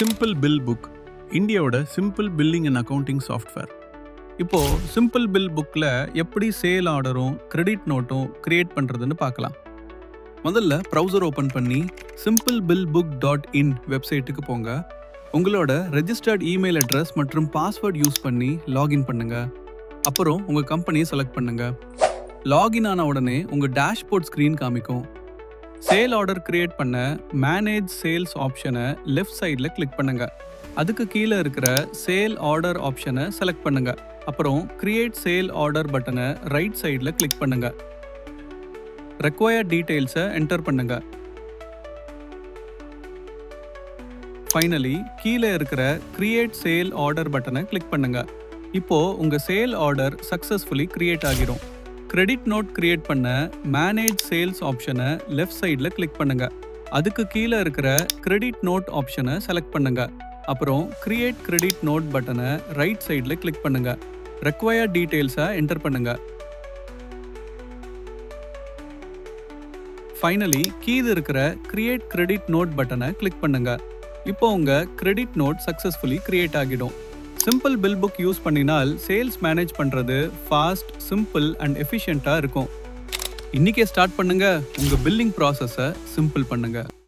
Simple bill book இந்தியாவோட simple billing and accounting software. இப்போ simple bill புக்கில் எப்படி சேல் ஆர்டரும் கிரெடிட் நோட்டும் கிரியேட் பண்ணுறதுன்னு பார்க்கலாம். முதல்ல ப்ரௌசர் ஓப்பன் பண்ணி simplebillbook.in வெப்சைட்டுக்கு போங்க. உங்களோட ரெஜிஸ்டர்ட் இமெயில் அட்ரஸ் மற்றும் பாஸ்வேர்ட் யூஸ் பண்ணி லாகின் பண்ணுங்க. அப்புறம் உங்கள் கம்பெனியை செலக்ட் பண்ணுங்க. லாகின் ஆன உடனே உங்கள் டேஷ்போர்ட் ஸ்க்ரீன் காமிக்கும். சேல் ஆர்டர் கிரியேட் பண்ண மேனேஜ் சேல்ஸ் ஆப்ஷனை லெஃப்ட் சைடில் கிளிக் பண்ணுங்க. அதுக்கு கீழே இருக்கிற சேல் ஆர்டர் ஆப்ஷனை செலக்ட் பண்ணுங்க. அப்புறம் கிரியேட் சேல் ஆர்டர் பட்டனை ரைட் சைடில் கிளிக் பண்ணுங்க. ரெக்வயர்ட் டீட்டெயில்ஸை என்டர் பண்ணுங்க. ஃபைனலி கீழே இருக்கிற கிரியேட் சேல் ஆர்டர் பட்டனை கிளிக் பண்ணுங்க. இப்போ உங்க சேல் ஆர்டர் சக்சஸ்ஃபுல்லி கிரியேட் ஆகிடும். கிரெடிட் நோட் கிரியேட் பண்ண மேனேஜ் சேல்ஸ் ஆப்ஷனை லெஃப்ட் சைடில் கிளிக் பண்ணுங்க. அதுக்கு கீழே இருக்கிற கிரெடிட் நோட் ஆப்ஷனை செலக்ட் பண்ணுங்க. அப்புறம் கிரியேட் கிரெடிட் நோட் பட்டனை ரைட் சைடில் கிளிக் பண்ணுங்க. ரெக்வயர்ட் டீட்டெயில்ஸை என்டர் பண்ணுங்க. ஃபைனலி கீழே இருக்கிற கிரியேட் கிரெடிட் நோட் பட்டனை கிளிக் பண்ணுங்க. இப்போ உங்க கிரெடிட் நோட் சக்சஸ்ஃபுல்லி கிரியேட் ஆகிடும். சிம்பிள் பில் புக் யூஸ் பண்ணினால் சேல்ஸ் மேனேஜ் பண்றது ஃபாஸ்ட், சிம்பிள் அண்ட் எஃபிஷியண்டா இருக்கும். இன்னைக்கே ஸ்டார்ட் பண்ணுங்க. உங்க பில்லிங் ப்ராசஸை சிம்பிள் பண்ணுங்க.